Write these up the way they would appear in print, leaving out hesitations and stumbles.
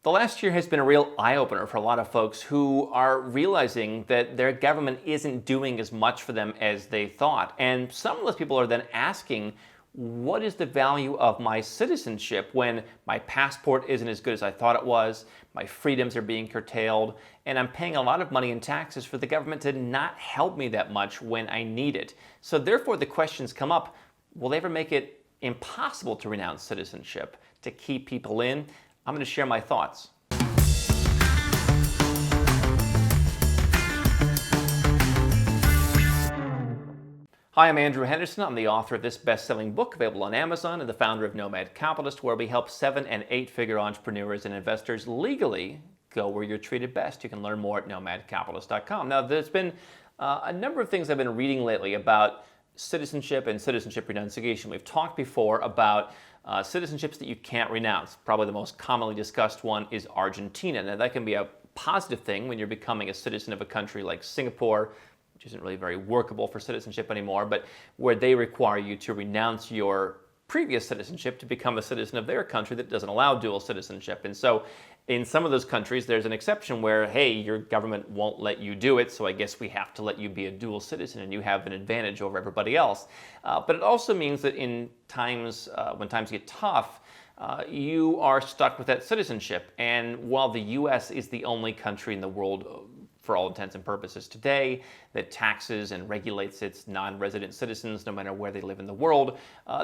The last year has been a real eye-opener for a lot of folks who are realizing that their government isn't doing as much for them as they thought. And some of those people are then asking, what is the value of my citizenship when my passport isn't as good as I thought it was, my freedoms are being curtailed, and I'm paying a lot of money in taxes for the government to not help me that much when I need it. So therefore the questions come up, will they ever make it impossible to renounce citizenship, to keep people in? I'm going to share my thoughts. Hi, I'm Andrew Henderson. I'm the author of this best-selling book available on Amazon and the founder of Nomad Capitalist, where we help 7- and 8-figure entrepreneurs and investors legally go where you're treated best. You can learn more at nomadcapitalist.com. Now, there's been a number of things I've been reading lately about citizenship and citizenship renunciation. We've talked before about citizenships that you can't renounce. Probably the most commonly discussed one is Argentina. Now, that can be a positive thing when you're becoming a citizen of a country like Singapore, which isn't really very workable for citizenship anymore, but where they require you to renounce your previous citizenship to become a citizen of their country that doesn't allow dual citizenship. And so in some of those countries, there's an exception where, hey, your government won't let you do it, so I guess we have to let you be a dual citizen and you have an advantage over everybody else. But it also means that in times, when times get tough, you are stuck with that citizenship. And while the U.S. is the only country in the world, for all intents and purposes today, that taxes and regulates its non-resident citizens no matter where they live in the world,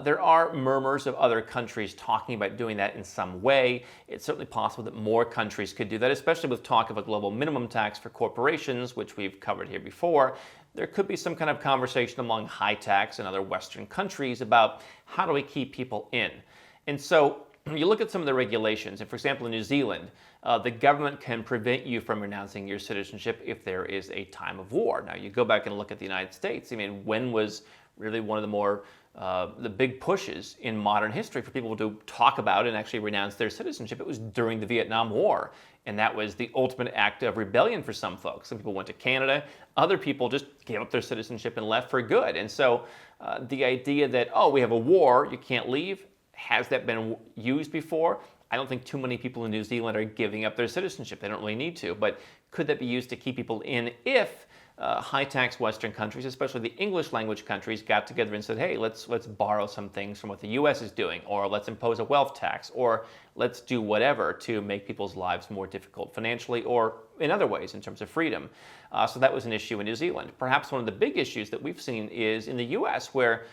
there are murmurs of other countries talking about doing that in some way. It's certainly possible that more countries could do that, especially with talk of a global minimum tax for corporations, which we've covered here before. There could be some kind of conversation among high tax and other Western countries about how do we keep people in. And so you look at some of the regulations, and for example, in New Zealand, the government can prevent you from renouncing your citizenship if there is a time of war. Now, you go back and look at the United States. I mean, when was really one of the more, the big pushes in modern history for people to talk about and actually renounce their citizenship? It was during the Vietnam War, and that was the ultimate act of rebellion for some folks. Some people went to Canada. Other people just gave up their citizenship and left for good. And so the idea that, oh, we have a war, you can't leave, has that been used before? I don't think too many people in New Zealand are giving up their citizenship. They don't really need to. But could that be used to keep people in if high-tax Western countries, especially the English language countries, got together and said, hey, let's borrow some things from what the U.S. is doing, or let's impose a wealth tax, or let's do whatever to make people's lives more difficult financially or in other ways in terms of freedom. So that was an issue in New Zealand. Perhaps one of the big issues that we've seen is in the U.S., where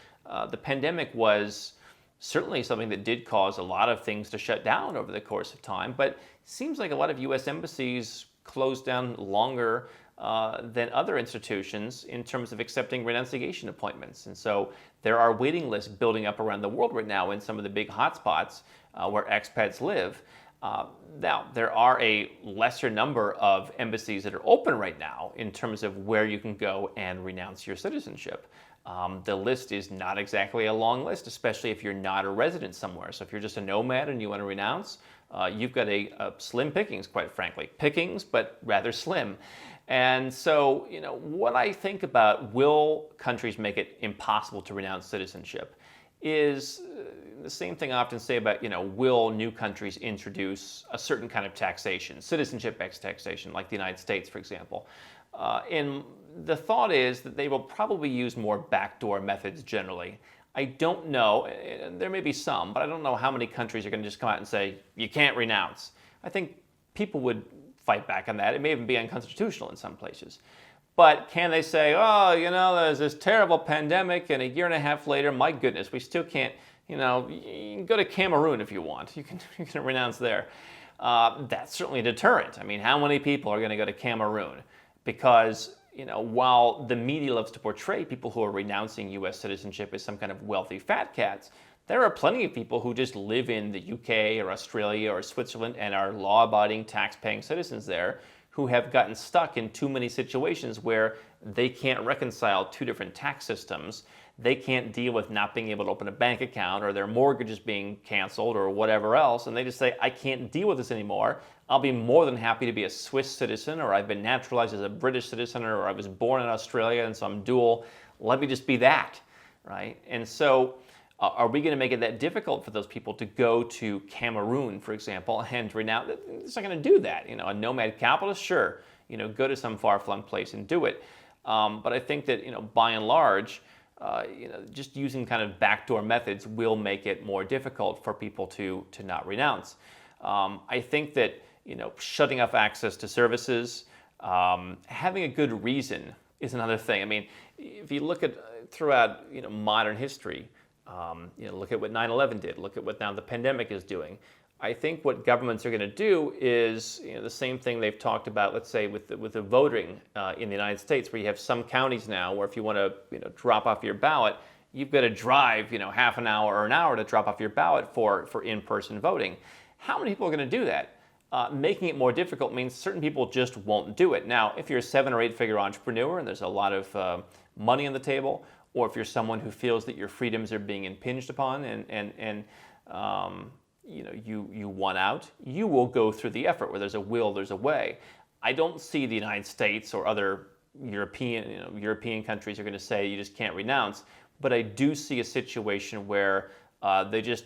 the pandemic was certainly something that did cause a lot of things to shut down over the course of time, but it seems like a lot of U.S. embassies closed down longer than other institutions in terms of accepting renunciation appointments. And so there are waiting lists building up around the world right now in some of the big hotspots where expats live. Now, there are a lesser number of embassies that are open right now in terms of where you can go and renounce your citizenship. The list is not exactly a long list, especially if you're not a resident somewhere. So if you're just a nomad and you want to renounce, you've got a slim pickings, quite frankly. Pickings, but rather slim. And so, you know, what I think about will countries make it impossible to renounce citizenship is the same thing I often say about, you know, will new countries introduce a certain kind of taxation, citizenship-based taxation, like the United States, for example. And the thought is that they will probably use more backdoor methods generally. I don't know, and there may be some, but I don't know how many countries are going to just come out and say, you can't renounce. I think people would fight back on that. It may even be unconstitutional in some places. But can they say, oh, you know, there's this terrible pandemic, and a year and a half later, my goodness, we still can't, you know, you can go to Cameroon if you want. You can renounce there. That's certainly a deterrent. I mean, how many people are going to go to Cameroon? Because, you know, while the media loves to portray people who are renouncing U.S. citizenship as some kind of wealthy fat cats, there are plenty of people who just live in the UK or Australia or Switzerland and are law-abiding, tax-paying citizens there who have gotten stuck in too many situations where they can't reconcile two different tax systems. They can't deal with not being able to open a bank account or their mortgage is being canceled or whatever else. And they just say, I can't deal with this anymore. I'll be more than happy to be a Swiss citizen, or I've been naturalized as a British citizen, or I was born in Australia and so I'm dual. Let me just be that, right? And so Are we going to make it that difficult for those people to go to Cameroon, for example, and renounce? It's not going to do that. A nomad capitalist, sure, go to some far-flung place and do it. But I think that, by and large, just using kind of backdoor methods will make it more difficult for people to not renounce. I think that, shutting off access to services, having a good reason is another thing. I mean, if you look at throughout, modern history, look at what 9/11 did, look at what now the pandemic is doing. I think what governments are going to do is the same thing they've talked about, let's say, with the voting in the United States, where you have some counties now where if you want to drop off your ballot, you've got to drive half an hour or an hour to drop off your ballot for in-person voting. How many people are going to do that? Making it more difficult means certain people just won't do it. Now, if you're a 7 or 8 figure entrepreneur and there's a lot of money on the table, or if you're someone who feels that your freedoms are being impinged upon and you want out, you will go through the effort. Where there's a will, there's a way. I don't see the United States or other European countries are going to say you just can't renounce, but I do see a situation where they just,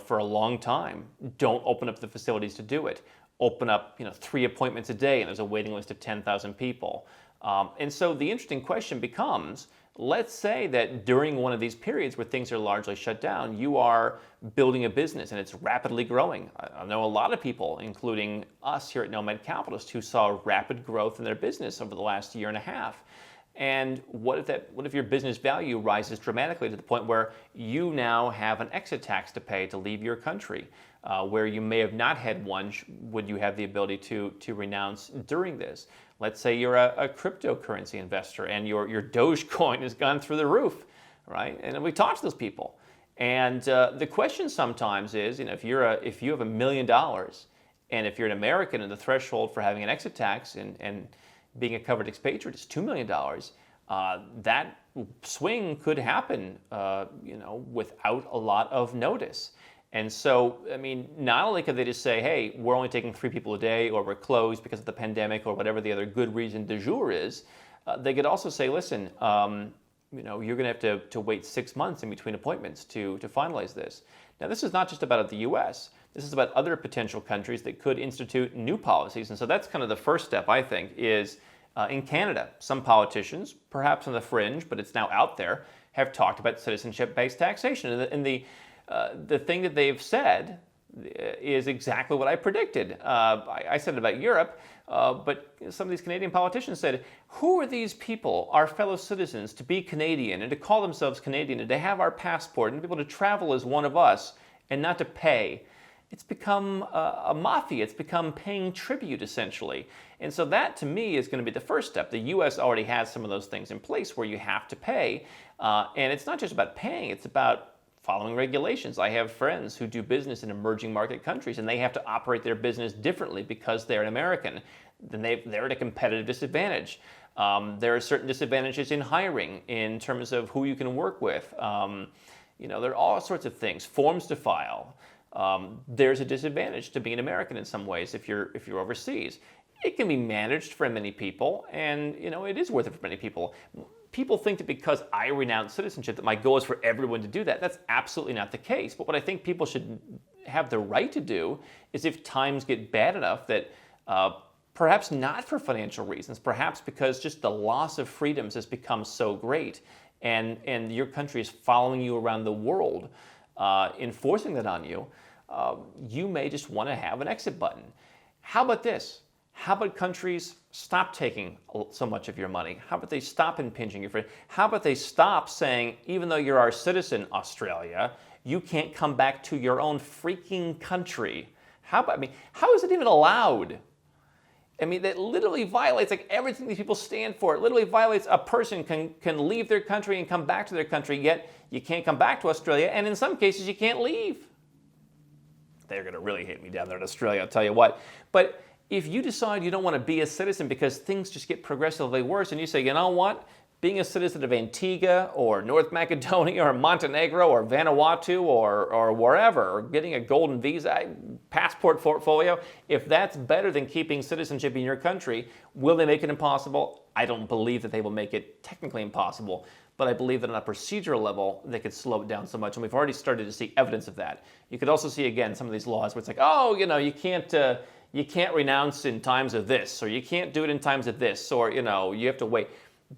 for a long time, don't open up the facilities to do it. Open up, 3 appointments a day, and there's a waiting list of 10,000 people. And so the interesting question becomes, let's say that during one of these periods where things are largely shut down, you are building a business and it's rapidly growing. I know a lot of people, including us here at Nomad Capitalist, who saw rapid growth in their business over the last year and a half. And what if your business value rises dramatically to the point where you now have an exit tax to pay to leave your country, where you may have not had one? Would you have the ability to renounce during this? Let's say you're a cryptocurrency investor and your Dogecoin has gone through the roof, right? And we talk to those people, and the question sometimes is, if you have $1 million, and if you're an American and the threshold for having an exit tax and being a covered expatriate is $2 million, that swing could happen, without a lot of notice. And so, I mean, not only could they just say, hey, we're only taking 3 people a day, or we're closed because of the pandemic, or whatever the other good reason du jour is, they could also say, listen, you're going to have to wait 6 months in between appointments to finalize this. Now, this is not just about the U.S. This is about other potential countries that could institute new policies. And so that's kind of the first step, I think, is in Canada. Some politicians, perhaps on the fringe, but it's now out there, have talked about citizenship-based taxation. And the thing that they've said is exactly what I predicted. I said it about Europe, but some of these Canadian politicians said, who are these people, our fellow citizens, to be Canadian and to call themselves Canadian and to have our passport and to be able to travel as one of us and not to pay? It's become a mafia. It's become paying tribute, essentially. And so that, to me, is going to be the first step. The U.S. already has some of those things in place where you have to pay. And it's not just about paying. It's about following regulations. I have friends who do business in emerging market countries, and they have to operate their business differently because they're an American. Then they're at a competitive disadvantage. There are certain disadvantages in hiring in terms of who you can work with. There are all sorts of things. Forms to file. There's a disadvantage to being an American in some ways if you're overseas. It can be managed for many people, and it is worth it for many people. People think that because I renounce citizenship that my goal is for everyone to do that. That's absolutely not the case. But what I think people should have the right to do is, if times get bad enough that perhaps not for financial reasons, perhaps because just the loss of freedoms has become so great, and your country is following you around the world, enforcing that on you, you may just want to have an exit button. How about this? How about countries stop taking so much of your money? How about they stop impinging your freedom? How about they stop saying, even though you're our citizen, Australia, you can't come back to your own freaking country? How is it even allowed? That literally violates everything these people stand for. It literally violates a person can leave their country and come back to their country, yet you can't come back to Australia, and in some cases you can't leave. They're going to really hate me down there in Australia, I'll tell you what. But if you decide you don't want to be a citizen because things just get progressively worse, and you say, you know what, being a citizen of Antigua or North Macedonia or Montenegro or Vanuatu or wherever, or getting a golden visa, passport portfolio, if that's better than keeping citizenship in your country, will they make it impossible? I don't believe that they will make it technically impossible, but I believe that on a procedural level, they could slow it down so much, and we've already started to see evidence of that. You could also see, again, some of these laws where it's like, oh, you can't renounce in times of this, or you can't do it in times of this, or, you have to wait.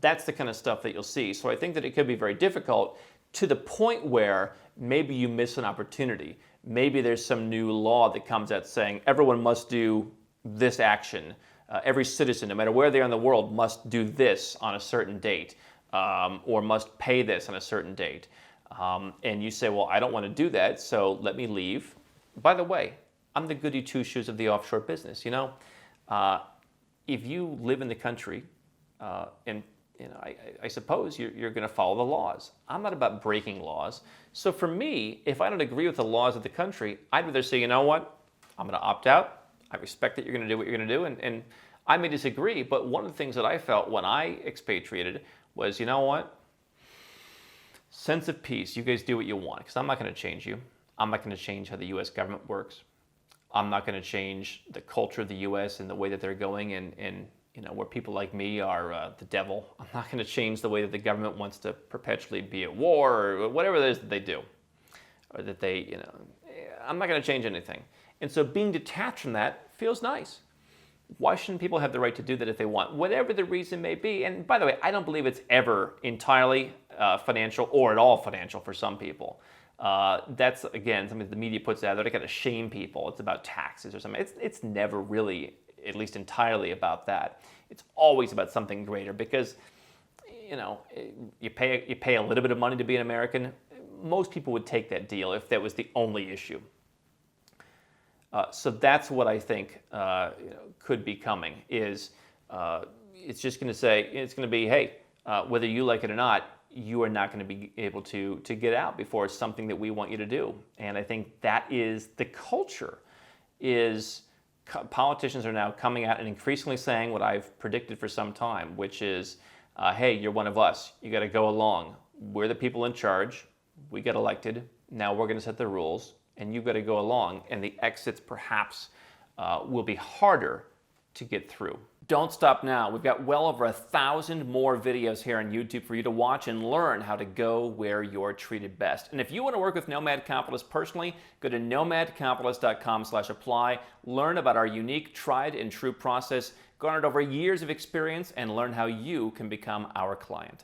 That's the kind of stuff that you'll see. So I think that it could be very difficult to the point where maybe you miss an opportunity. Maybe there's some new law that comes out saying everyone must do this action. Every citizen, no matter where they are in the world, must do this on a certain date, or must pay this on a certain date. And you say, well, I don't want to do that, so let me leave. By the way, I'm the goody two-shoes of the offshore business. If you live in the country, and I suppose you're going to follow the laws. I'm not about breaking laws. So for me, if I don't agree with the laws of the country, I'd rather say, you know what, I'm going to opt out. I respect that you're going to do what you're going to do, and I may disagree, but one of the things that I felt when I expatriated was, you know what, sense of peace. You guys do what you want, because I'm not going to change you. I'm not going to change how the U.S. government works. I'm not going to change the culture of the U.S. and the way that they're going, and where people like me are the devil. I'm not going to change the way that the government wants to perpetually be at war, or whatever it is that they do, or that they, I'm not going to change anything. And so being detached from that feels nice. Why shouldn't people have the right to do that if they want, whatever the reason may be? And by the way, I don't believe it's ever entirely financial or at all financial for some people. That's, again, something the media puts out there to kind of shame people. It's about taxes or something. It's never really, at least entirely, about that. It's always about something greater, because, you pay a little bit of money to be an American. Most people would take that deal if that was the only issue. So that's what I think could be coming, is it's just going to say, it's going to be, hey, whether you like it or not, you are not going to be able to get out before it's something that we want you to do. And I think that is the culture. Politicians are now coming out and increasingly saying what I've predicted for some time, which is, hey, you're one of us. You got to go along. We're the people in charge. We get elected. Now we're going to set the rules, and you've got to go along. And the exits perhaps will be harder to get through. Don't stop now. We've got well over 1,000 more videos here on YouTube for you to watch and learn how to go where you're treated best. And if you want to work with Nomad Capitalist personally, go to nomadcapitalist.com/apply. Learn about our unique, tried and true process, garnered over years of experience, and learn how you can become our client.